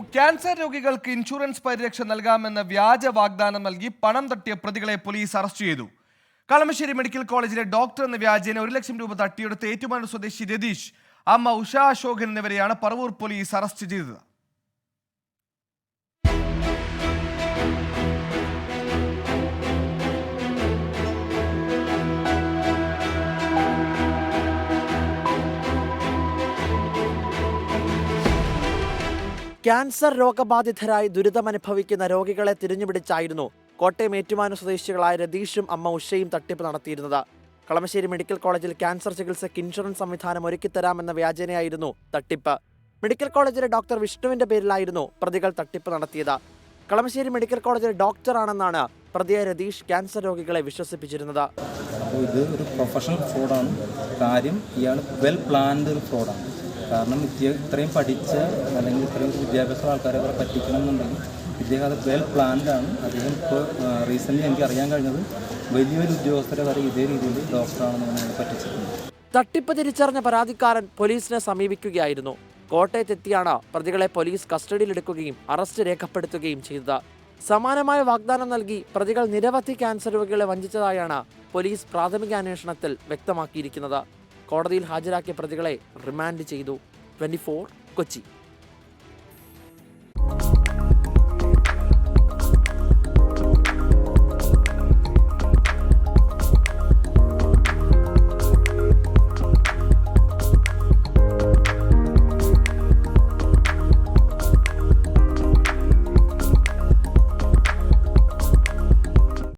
Cancer രോഗികൾക്ക് insurance പരിരക്ഷ നൽകാമെന്ന വ്യാജ വാഗ്ദാനം നൽകി പണം തട്ടിയ പ്രതികളെ പോലീസ് അറസ്റ്റ് ചെയ്തു. കളമശ്ശേരി മെഡിക്കൽ കോളേജിലെ ഡോക്ടർ എന്ന വ്യാജേന 1 ലക്ഷം രൂപ തട്ടിയെടുത്ത ഏറ്റുമാനൂർ സ്വദേശി രതീഷ്, അമ്മ ഉഷ അശോകൻ എന്നിവരെയാണ് പറവൂർ പോലീസ് അറസ്റ്റ് ചെയ്തത്. ക്യാൻസർ രോഗബാധിതരായി ദുരിതമനുഭവിക്കുന്ന രോഗികളെ തിരിഞ്ഞുപിടിച്ചായിരുന്നു കോട്ടയം ഏറ്റുമാനൂർ സ്വദേശികളായ രതീഷും അമ്മ ഉഷയും തട്ടിപ്പ് നടത്തിയിരുന്നത്. കളമശ്ശേരി മെഡിക്കൽ കോളേജിൽ ക്യാൻസർ ചികിത്സയ്ക്ക് ഇൻഷുറൻസ് സംവിധാനം ഒരുക്കിത്തരാമെന്ന വ്യാജനയായിരുന്നു തട്ടിപ്പ്. മെഡിക്കൽ കോളേജിലെ ഡോക്ടർ വിഷ്ണുവിന്റെ പേരിലായിരുന്നു പ്രതികൾ തട്ടിപ്പ് നടത്തിയത്. കളമശ്ശേരി മെഡിക്കൽ കോളേജിലെ ഡോക്ടറാണെന്നാണ് പ്രതിയായ രതീഷ് ക്യാൻസർ രോഗികളെ വിശ്വസിപ്പിച്ചിരുന്നത്. ഇത് ഒരു പ്രൊഫഷണൽ ഫ്രോഡാണ്. കാര്യം ഇയാൾ വെൽ പ്ലാൻഡ് ഒരു ഫ്രോഡാണ്. കാരണം ഇത്രയും പഠിച്ച അല്ലെങ്കിൽ ഇത്രയും വിദ്യാഭ്യാസ ആൾക്കാരെ അവരെ പറ്റിക്കണം എന്നുണ്ടെങ്കിൽ ഇദ്ദേഹം അത് വെൽ പ്ലാൻഡാണ്. അദ്ദേഹം ഇപ്പോൾ റീസെൻ്റ്ലി എനിക്ക് അറിയാൻ കഴിഞ്ഞത് വലിയൊരു ഉദ്യോഗസ്ഥരെ വരെ ഇതേ രീതിയിൽ ഡോക്ടറാണെന്ന് പറ്റിച്ചിട്ടുണ്ട്. തട്ടിപ്പ് തിരിച്ചറിഞ്ഞ പരാതിക്കാരൻ പോലീസിനെ സമീപിക്കുകയായിരുന്നു. കോട്ടയത്തെത്തിയാണ് പ്രതികളെ പോലീസ് കസ്റ്റഡിയിലെടുക്കുകയും അറസ്റ്റ് രേഖപ്പെടുത്തുകയും ചെയ്തത്. സമാനമായ വാഗ്ദാനം നൽകി പ്രതികൾ നിരവധി ക്യാൻസർ രോഗികളെ വഞ്ചിച്ചതായാണ് പോലീസ് പ്രാഥമിക അന്വേഷണത്തിൽ വ്യക്തമാക്കിയിരിക്കുന്നത്. കോടതിയിൽ ഹാജരാക്കിയ പ്രതികളെ റിമാൻഡ് ചെയ്തു. 24 കൊച്ചി.